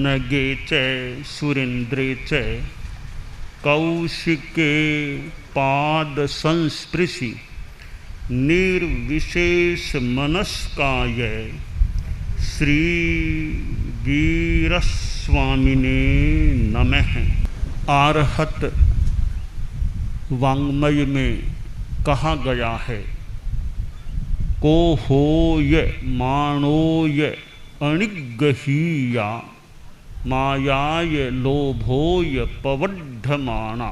पौनगे च सुरेन्द्रे च कौशिके पाद संस्पृशि निर्विशेष मनस्काय श्री वीरस्वामिने नमः। आर्हत वाङ्मय में कहा गया है, को होय माणोय अणिगहीया मायाय लोभोय पवड्ढमाना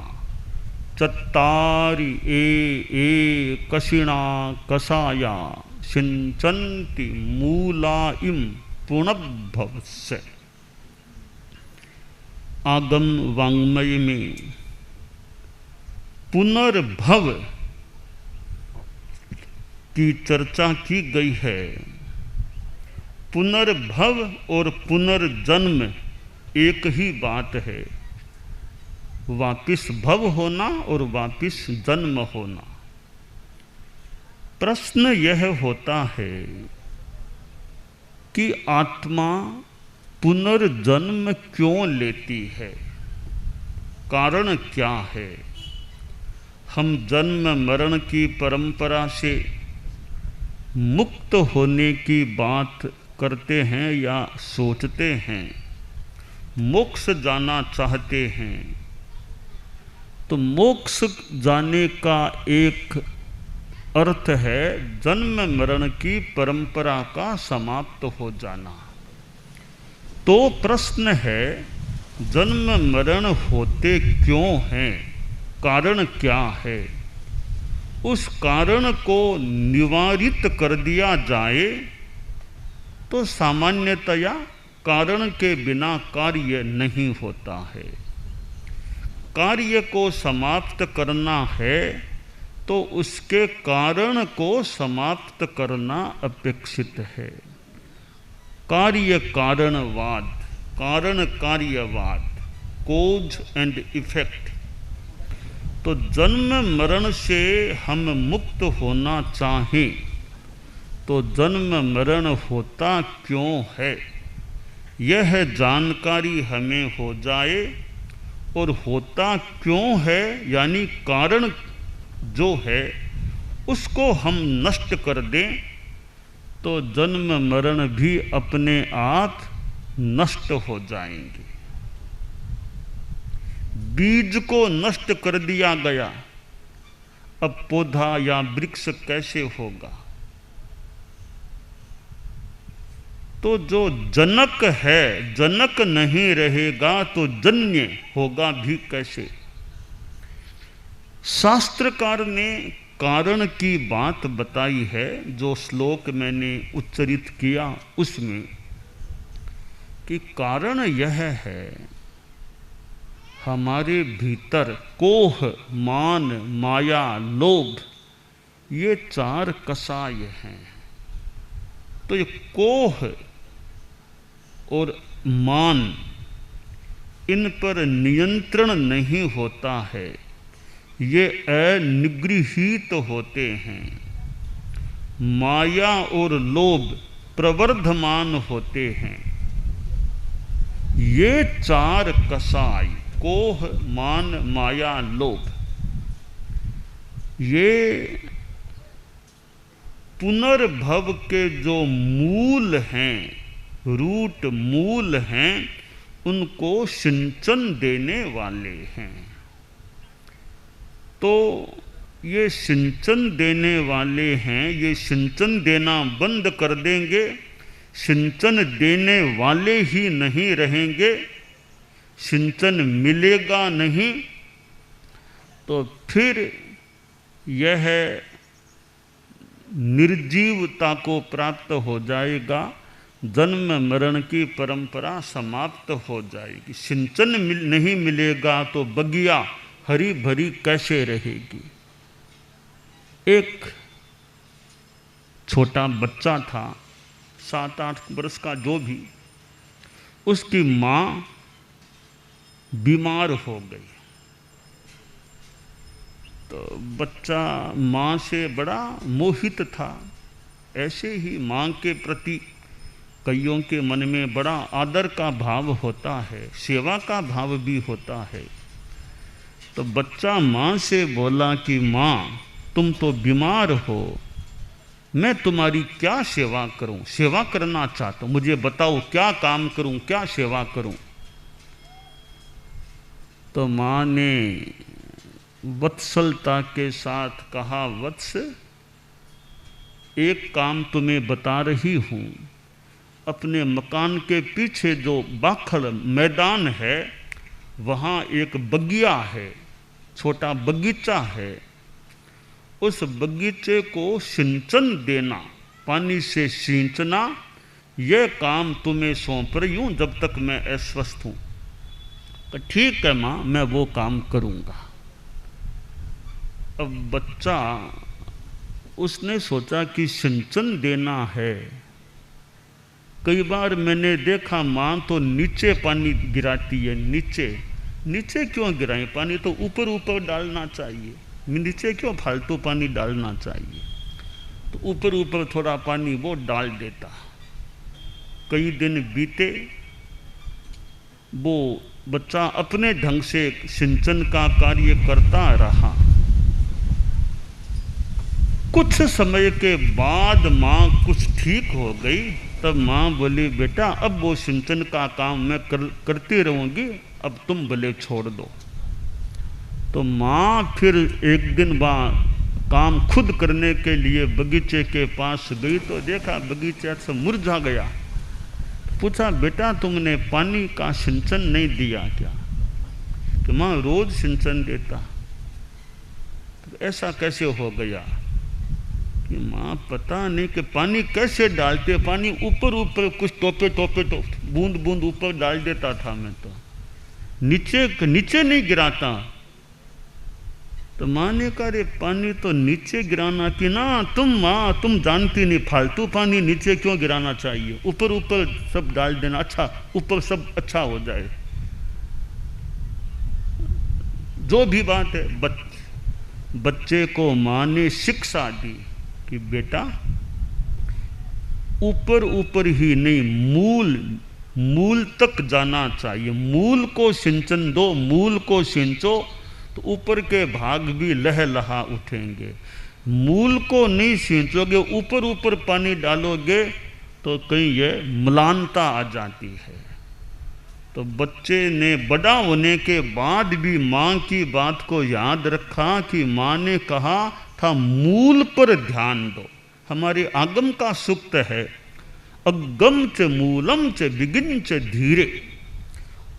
चत्तारि ए कशिणा कसाया सिंचन्ति मूला इम पुनर्भवस्य। आगम वाङ्मय में पुनर्भव की चर्चा की गई है। पुनर्भव और पुनर्जन्म एक ही बात है, वापिस भव होना और वापिस जन्म होना। प्रश्न यह होता है कि आत्मा पुनर्जन्म क्यों लेती है, कारण क्या है। हम जन्म मरण की परंपरा से मुक्त होने की बात करते हैं या सोचते हैं, मोक्ष जाना चाहते हैं, तो मोक्ष जाने का एक अर्थ है जन्म मरण की परंपरा का समाप्त हो जाना। तो प्रश्न है, जन्म मरण होते क्यों हैं, कारण क्या है। उस कारण को निवारित कर दिया जाए तो सामान्यतया कारण के बिना कार्य नहीं होता है। कार्य को समाप्त करना है तो उसके कारण को समाप्त करना अपेक्षित है। कार्य कारणवाद, कारण कार्यवाद, कोज एंड इफेक्ट। तो जन्म मरण से हम मुक्त होना चाहें तो जन्म मरण होता क्यों है, यह जानकारी हमें हो जाए और होता क्यों है यानी कारण जो है उसको हम नष्ट कर दें तो जन्म मरण भी अपने आप नष्ट हो जाएंगे। बीज को नष्ट कर दिया गया, अब पौधा या वृक्ष कैसे होगा। तो जो जनक है, जनक नहीं रहेगा तो जन्य होगा भी कैसे। शास्त्रकार ने कारण की बात बताई है, जो श्लोक मैंने उच्चरित किया उसमें, कि कारण यह है हमारे भीतर कोह, मान, माया, लोभ, ये चार कसाय हैं। तो ये कोह और मान, इन पर नियंत्रण नहीं होता है, ये अनिगृहीत होते हैं। माया और लोभ प्रवर्धमान होते हैं। ये चार कसाय, कोह, मान, माया, लोभ, ये पुनर्भव के जो मूल हैं, रूट मूल हैं, उनको सिंचन देने वाले हैं। तो ये सिंचन देने वाले हैं, ये सिंचन देना बंद कर देंगे, सिंचन देने वाले ही नहीं रहेंगे, सिंचन मिलेगा नहीं, तो फिर यह निर्जीवता को प्राप्त हो जाएगा, जन्म मरण की परंपरा समाप्त हो जाएगी। सिंचन नहीं मिलेगा तो बगिया हरी भरी कैसे रहेगी। एक छोटा बच्चा था, 7-8 वर्ष का जो भी, उसकी माँ बीमार हो गई। तो बच्चा माँ से बड़ा मोहित था, ऐसे ही माँ के प्रति कईयों के मन में बड़ा आदर का भाव होता है, सेवा का भाव भी होता है। तो बच्चा माँ से बोला कि माँ तुम तो बीमार हो, मैं तुम्हारी क्या सेवा करूं, सेवा करना चाहता हूं, मुझे बताओ क्या काम करूं, क्या सेवा करूं। तो माँ ने वत्सलता के साथ कहा, वत्स एक काम तुम्हें बता रही हूं, अपने मकान के पीछे जो बाखड़ मैदान है वहाँ एक बगिया है, छोटा बगीचा है, उस बगीचे को सिंचन देना, पानी से सींचना, यह काम तुम्हें सौंप रही हूँ जब तक मैं अस्वस्थ हूँ। तो ठीक है माँ, मैं वो काम करूँगा। अब बच्चा उसने सोचा कि सिंचन देना है। कई बार मैंने देखा माँ तो नीचे पानी गिराती है, नीचे नीचे क्यों गिराएं, पानी तो ऊपर ऊपर डालना चाहिए, नीचे क्यों फालतू पानी डालना चाहिए। तो ऊपर ऊपर थोड़ा पानी वो डाल देता। कई दिन बीते, वो बच्चा अपने ढंग से सिंचन का कार्य करता रहा। कुछ समय के बाद माँ कुछ ठीक हो गई। तब माँ बोली, बेटा अब वो सिंचन का काम मैं करती रहूँगी, अब तुम भले छोड़ दो। तो माँ फिर एक दिन बाद काम खुद करने के लिए बगीचे के पास गई तो देखा बगीचा से मुरझा गया। पूछा, बेटा तुमने पानी का सिंचन नहीं दिया क्या? तो माँ रोज सिंचन देता। तो ऐसा कैसे हो गया कि माँ पता नहीं कि पानी कैसे डालते, पानी ऊपर ऊपर कुछ टोपे टोपे तो बूंद बूंद ऊपर डाल देता था मैं, तो नीचे नहीं गिराता। तो माँ ने कहा, रे पानी तो नीचे गिराना कि ना, माँ तुम जानती नहीं, फालतू पानी नीचे क्यों गिराना चाहिए, ऊपर ऊपर सब डाल देना, अच्छा ऊपर सब अच्छा हो जाए। जो भी बात है, बच्चे को माँ ने शिक्षा दी कि बेटा ऊपर ऊपर ही नहीं, मूल तक जाना चाहिए। मूल को सिंचन दो, मूल को सिंचो तो ऊपर के भाग भी लहलहा उठेंगे। मूल को नहीं सींचोगे, ऊपर ऊपर पानी डालोगे तो कहीं ये म्लानता आ जाती है। तो बच्चे ने बड़ा होने के बाद भी माँ की बात को याद रखा कि माँ ने कहा था मूल पर ध्यान दो। हमारे आगम का सूक्त है, अगम च मूलम च विगिन च धीरे।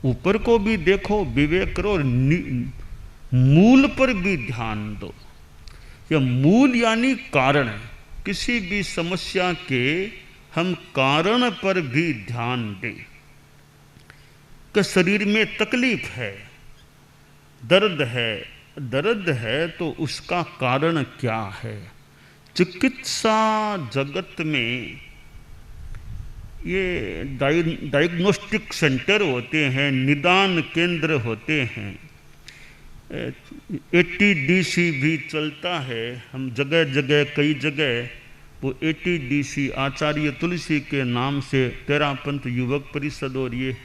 ऊपर को भी देखो, विवेक करो, मूल पर भी ध्यान दो। यह मूल यानी कारण। किसी भी समस्या के हम कारण पर भी ध्यान दें कि शरीर में तकलीफ है, दर्द है तो उसका कारण क्या है। चिकित्सा जगत में ये डायग्नोस्टिक सेंटर होते हैं, निदान केंद्र होते हैं, ATDC भी चलता है। हम जगह जगह कई जगह वो ATDC आचार्य तुलसी के नाम से तेरापंथ युवक परिषद और ये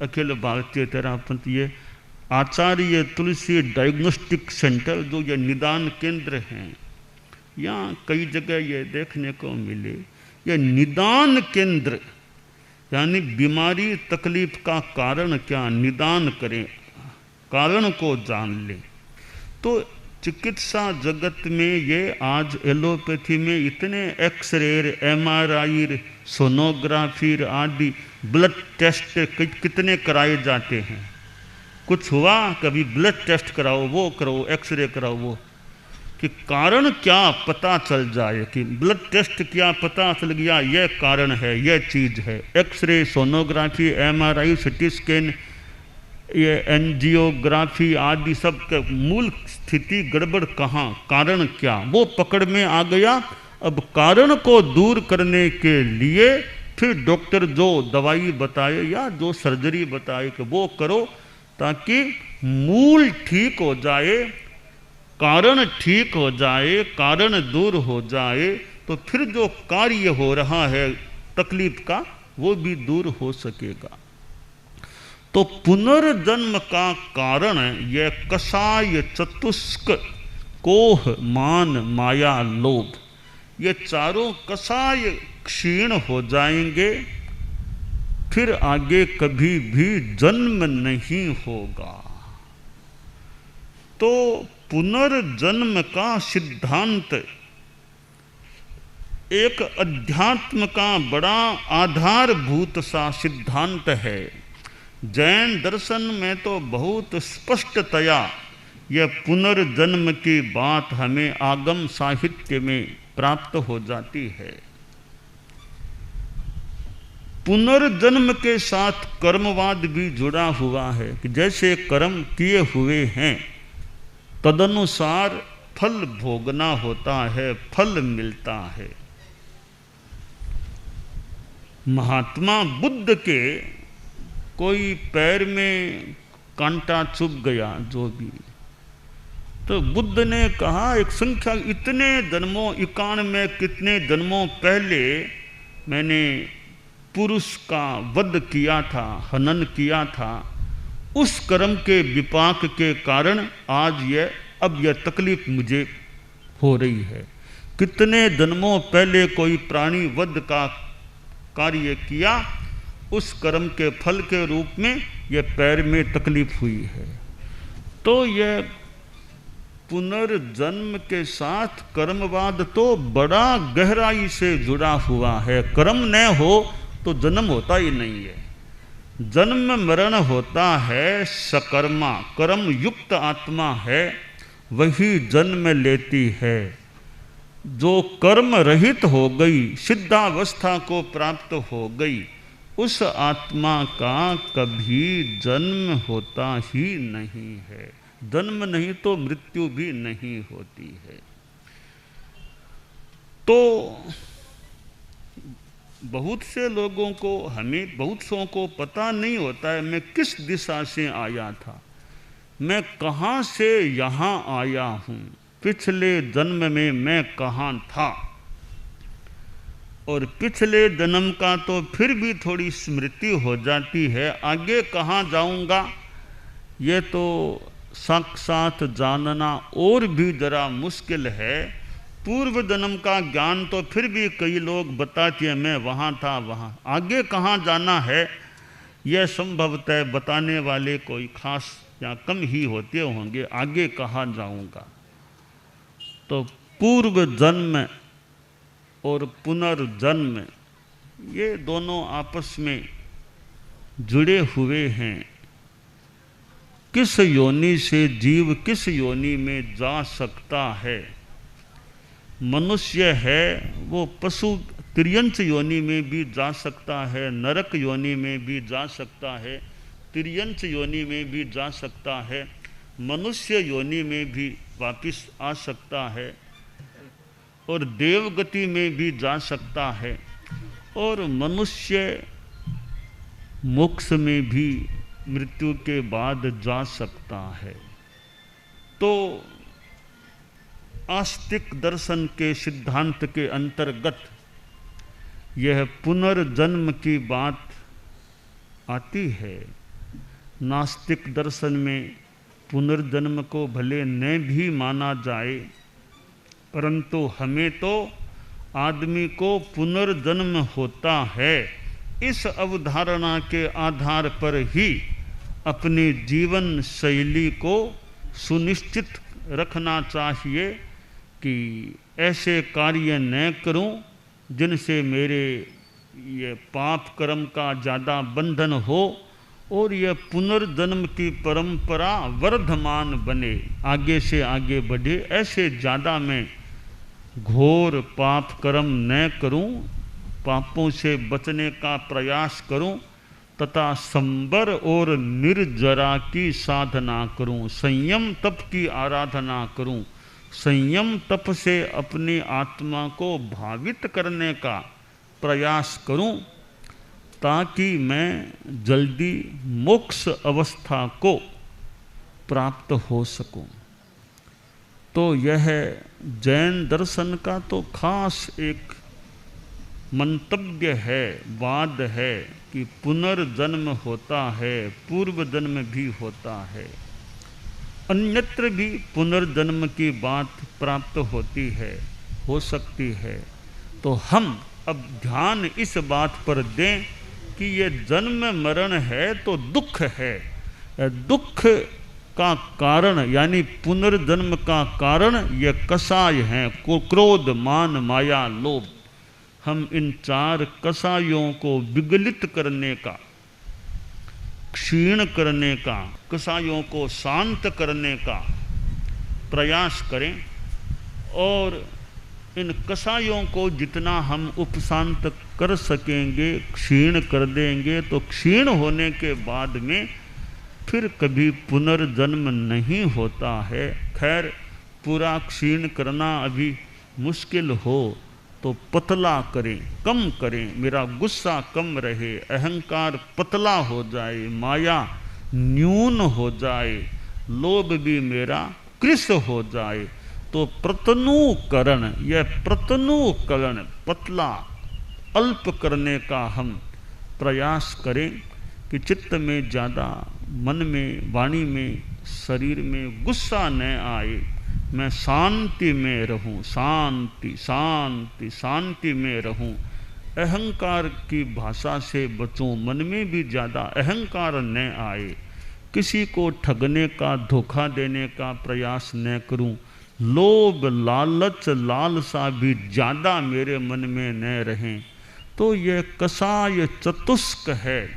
अखिल भारतीय तेरापंथ, ये आचार्य तुलसी डायग्नोस्टिक सेंटर जो ये निदान केंद्र हैं, यहाँ कई जगह ये देखने को मिले। ये निदान केंद्र यानी बीमारी तकलीफ का कारण क्या, निदान करें, कारण को जान ले। तो चिकित्सा जगत में ये आज एलोपैथी में इतने एक्सरे, MRI, सोनोग्राफी आदि ब्लड टेस्ट कितने कराए जाते हैं। कुछ हुआ कभी ब्लड टेस्ट कराओ, वो कराओ, एक्सरे कराओ, वो कि कारण क्या पता चल जाए, कि ब्लड टेस्ट क्या पता चल गया यह कारण है, यह चीज़ है। X ray, sonography, MRI, CT scan, ये एंजियोग्राफी आदि सब के मूल स्थिति गड़बड़ कहाँ, कारण क्या, वो पकड़ में आ गया। अब कारण को दूर करने के लिए फिर डॉक्टर जो दवाई बताए या जो सर्जरी बताए कि वो करो, ताकि मूल ठीक हो जाए, कारण ठीक हो जाए, कारण दूर हो जाए, तो फिर जो कार्य हो रहा है तकलीफ का वो भी दूर हो सकेगा। तो पुनर्जन्म का कारण यह कषाय, चतुष्क, कोह, मान, माया, लोभ, ये चारों कषाय क्षीण हो जाएंगे, फिर आगे कभी भी जन्म नहीं होगा। तो पुनर्जन्म का सिद्धांत एक अध्यात्म का बड़ा आधारभूत सा सिद्धांत है। जैन दर्शन में तो बहुत स्पष्टतया यह पुनर्जन्म की बात हमें आगम साहित्य में प्राप्त हो जाती है। पुनर्जन्म के साथ कर्मवाद भी जुड़ा हुआ है कि जैसे कर्म किए हुए हैं तदनुसार फल भोगना होता है, फल मिलता है। महात्मा बुद्ध के कोई पैर में कांटा चुभ गया जो भी, तो बुद्ध ने कहा एक संख्या इतने जन्मों, 91 कितने जन्मों पहले मैंने पुरुष का वध किया था, हनन किया था, उस कर्म के विपाक के कारण आज अब यह तकलीफ मुझे हो रही है। कितने जन्मों पहले कोई प्राणी वध का कार्य किया, उस कर्म के फल के रूप में यह पैर में तकलीफ हुई है। तो यह पुनर्जन्म के साथ कर्मवाद तो बड़ा गहराई से जुड़ा हुआ है। कर्म न हो तो जन्म होता ही नहीं है। जन्म मरण होता है सकर्मा, कर्म युक्त आत्मा है वही जन्म लेती है। जो कर्म रहित हो गई, सिद्धावस्था को प्राप्त हो गई, उस आत्मा का कभी जन्म होता ही नहीं है। जन्म नहीं तो मृत्यु भी नहीं होती है। तो बहुत से लोगों को, हमें बहुत सौ को पता नहीं होता है मैं किस दिशा से आया था, मैं कहाँ से यहाँ आया हूँ, पिछले जन्म में मैं कहाँ था। और पिछले जन्म का तो फिर भी थोड़ी स्मृति हो जाती है, आगे कहाँ जाऊँगा ये तो साक्षात जानना और भी ज़रा मुश्किल है। पूर्व जन्म का ज्ञान तो फिर भी कई लोग बताते हैं मैं वहाँ था वहाँ, आगे कहाँ जाना है यह संभवतः बताने वाले कोई खास या कम ही होते होंगे। आगे कहाँ जाऊँगा, तो पूर्व जन्म और पुनर्जन्म ये दोनों आपस में जुड़े हुए हैं। किस योनि से जीव किस योनि में जा सकता है। मनुष्य है वो पशु तिर्यंच योनि में भी जा सकता है, नरक योनि में भी जा सकता है, तिर्यंच योनि में भी जा सकता है, मनुष्य योनि में भी वापिस आ सकता है और देवगति में भी जा सकता है और मनुष्य मोक्ष में भी मृत्यु के बाद जा सकता है। तो आस्तिक दर्शन के सिद्धांत के अंतर्गत यह पुनर्जन्म की बात आती है। नास्तिक दर्शन में पुनर्जन्म को भले न भी माना जाए, परंतु हमें तो आदमी को पुनर्जन्म होता है इस अवधारणा के आधार पर ही अपनी जीवन शैली को सुनिश्चित रखना चाहिए कि ऐसे कार्य न करूं जिनसे मेरे ये पाप कर्म का ज़्यादा बंधन हो और यह पुनर्जन्म की परंपरा वर्धमान बने, आगे से आगे बढ़े। ऐसे ज़्यादा मैं घोर पाप कर्म न करूं, पापों से बचने का प्रयास करूं तथा संबर और निर्जरा की साधना करूं, संयम तप की आराधना करूं, संयम तप से अपनी आत्मा को भावित करने का प्रयास करूं ताकि मैं जल्दी मोक्ष अवस्था को प्राप्त हो सकूं। तो यह जैन दर्शन का तो खास एक मंतव्य है, वाद है कि पुनर्जन्म होता है, पूर्व जन्म भी होता है, अन्यत्र भी पुनर्जन्म की बात प्राप्त होती है, हो सकती है। तो हम अब ध्यान इस बात पर दें कि ये जन्म मरण है तो दुख है। दुख का कारण यानी पुनर्जन्म का कारण ये कषाय हैं, क्रोध, मान, माया, लोभ। हम इन 4 कषायों को विगलित करने का, क्षीण करने का, कषायों को शांत करने का प्रयास करें। और इन कषायों को जितना हम उपशांत कर सकेंगे, क्षीण कर देंगे, तो क्षीण होने के बाद में फिर कभी पुनर्जन्म नहीं होता है। खैर, पूरा क्षीण करना अभी मुश्किल हो तो पतला करें, कम करें, मेरा गुस्सा कम रहे, अहंकार पतला हो जाए, माया न्यून हो जाए, लोभ भी मेरा कृश हो जाए। तो प्रतनुकरण, यह प्रतनुकरण पतला अल्प करने का हम प्रयास करें कि चित्त में ज़्यादा, मन में, वाणी में, शरीर में गुस्सा न आए। मैं शांति में रहूं, शांति शांति शांति में रहूं। अहंकार की भाषा से बचूं, मन में भी ज़्यादा अहंकार न आए। किसी को ठगने का, धोखा देने का प्रयास न करूं। लोभ, लालच, लालसा भी ज़्यादा मेरे मन में न रहें। तो यह कषाय चतुष्क है,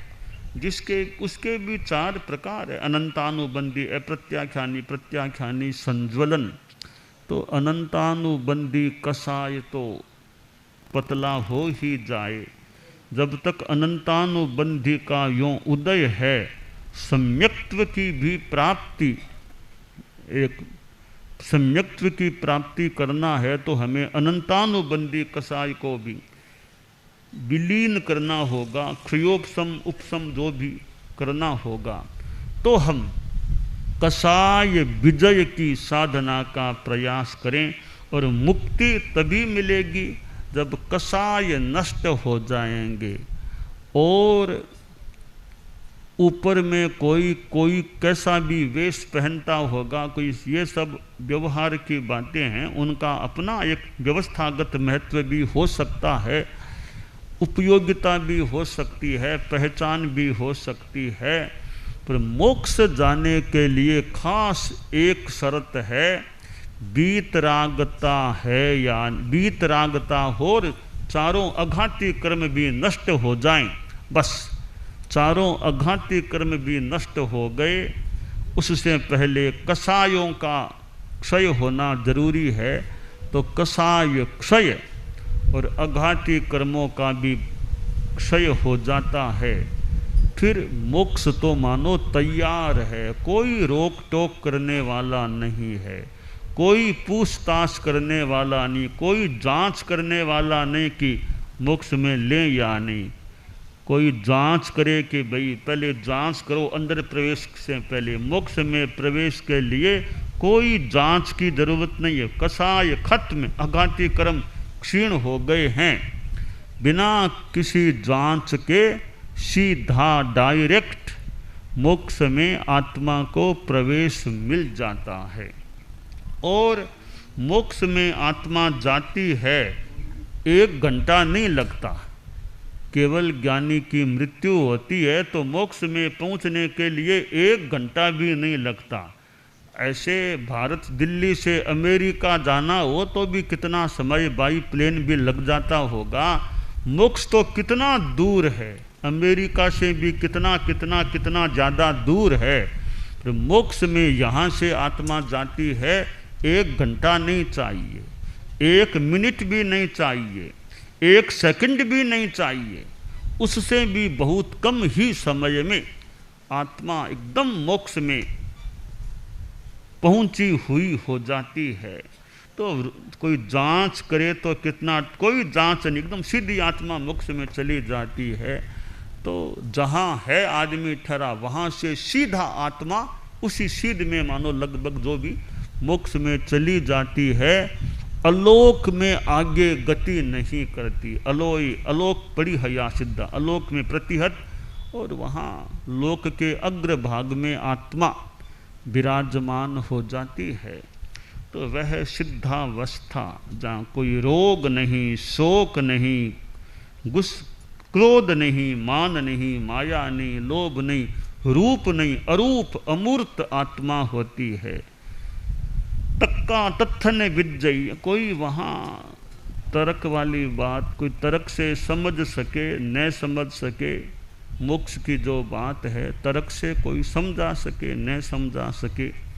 जिसके उसके भी 4 प्रकार है, अनंतानुबंधी, अप्रत्याख्यानी, प्रत्याख्यानी, संज्वलन। तो अनंतानुबंधी कषाय तो पतला हो ही जाए। जब तक अनंतानुबंधी का यों उदय है, सम्यक्त्व की भी प्राप्ति, एक सम्यक्त्व की प्राप्ति करना है तो हमें अनंतानुबंधी कषाय को भी विलीन करना होगा, क्षयोपशम उपशम जो भी करना होगा। तो हम कषाय विजय की साधना का प्रयास करें। और मुक्ति तभी मिलेगी जब कषाय नष्ट हो जाएंगे। और ऊपर में कोई कैसा भी वेश पहनता होगा, कोई, ये सब व्यवहार की बातें हैं, उनका अपना एक व्यवस्थागत महत्व भी हो सकता है, उपयोगिता भी हो सकती है, पहचान भी हो सकती है। पर मोक्ष जाने के लिए खास एक शर्त है, वीतरागता है, या वीतरागता हो, 4 अघाती कर्म भी नष्ट हो जाएं। बस 4 अघाती कर्म भी नष्ट हो गए। उससे पहले कषायों का क्षय होना जरूरी है। तो कषाय क्षय और अघाती कर्मों का भी क्षय हो जाता है। फिर मोक्ष तो मानो तैयार है, कोई रोक टोक करने वाला नहीं है, कोई पूछताछ करने वाला नहीं, कोई जांच करने वाला नहीं कि मोक्ष में ले या नहीं। कोई जांच करे कि भाई पहले जांच करो, अंदर प्रवेश से पहले। मोक्ष में प्रवेश के लिए कोई जांच की जरूरत नहीं है। कषाय खत्म, अघाती कर्म क्षीण हो गए हैं। बिना किसी जांच के सीधा डायरेक्ट मोक्ष में आत्मा को प्रवेश मिल जाता है। और मोक्ष में आत्मा जाती है, 1 घंटा नहीं लगता। केवल ज्ञानी की मृत्यु होती है तो मोक्ष में पहुंचने के लिए 1 घंटा भी नहीं लगता। ऐसे भारत दिल्ली से अमेरिका जाना हो तो भी कितना समय, बाई प्लेन भी लग जाता होगा। मोक्ष तो कितना दूर है, अमेरिका से भी कितना कितना कितना ज़्यादा दूर है। तो मोक्ष में यहाँ से आत्मा जाती है, 1 घंटा नहीं चाहिए, 1 मिनट भी नहीं चाहिए, 1 सेकंड भी नहीं चाहिए। उससे भी बहुत कम ही समय में आत्मा एकदम मोक्ष में पहुंची हुई हो जाती है। तो कोई जांच करे तो कितना, कोई जांच नहीं, एकदम सीधी आत्मा मोक्ष में चली जाती है। तो जहाँ है आदमी ठहरा, वहाँ से सीधा आत्मा उसी सीध में मानो लगभग जो भी मोक्ष में चली जाती है। अलोक में आगे गति नहीं करती। अलोई अलोक पड़ी हया सिद्धा, अलोक में प्रतिहत, और वहाँ लोक के अग्र भाग में आत्मा विराजमान हो जाती है। तो वह सिद्धावस्था जहाँ कोई रोग नहीं, शोक नहीं, क्रोध नहीं, मान नहीं, माया नहीं, लोभ नहीं, रूप नहीं, अरूप अमूर्त आत्मा होती है। तक्का तत्थन विजयी, कोई वहाँ तर्क वाली बात कोई तर्क से समझ सके न समझ सके, मोक्ष की जो बात है तर्क से कोई समझा सके न समझा सके,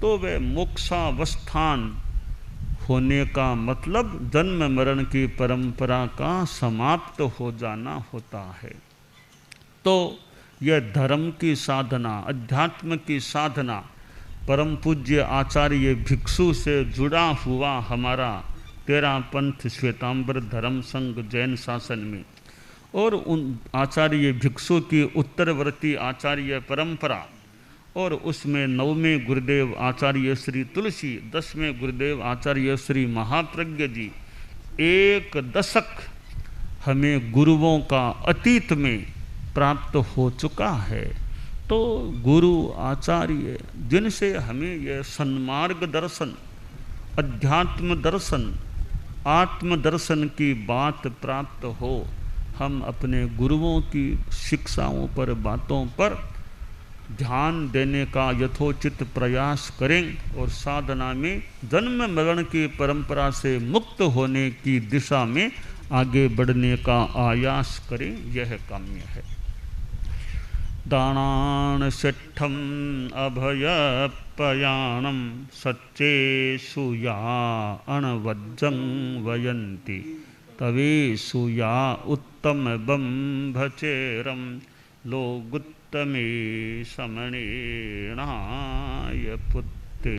तो वह मोक्षावस्थान होने का मतलब जन्म मरण की परंपरा का समाप्त हो जाना होता है। तो यह धर्म की साधना, अध्यात्म की साधना, परम पूज्य आचार्य भिक्षु से जुड़ा हुआ हमारा 13 पंथ श्वेतांबर धर्म संघ जैन शासन में, और उन आचार्य भिक्षु की उत्तरवर्ती आचार्य परंपरा, और उसमें 9वें गुरुदेव आचार्य श्री तुलसी, 10वें गुरुदेव आचार्य श्री महाप्रज्ञ जी, 1 दशक हमें गुरुओं का अतीत में प्राप्त हो चुका है। तो गुरु आचार्य जिनसे हमें यह सन्मार्ग दर्शन, अध्यात्म दर्शन, आत्म दर्शन की बात प्राप्त हो, हम अपने गुरुओं की शिक्षाओं पर, बातों पर ध्यान देने का यथोचित प्रयास करें और साधना में जन्म मरण की परंपरा से मुक्त होने की दिशा में आगे बढ़ने का आयास करें, यह काम्य है। दानान सिद्धम अभयपयाणम सच्चेषु या अणवज्जं वयन्ति तवेषु या उत्तम बंभचेरम लोगुत्तमे समणेनाय पुत्र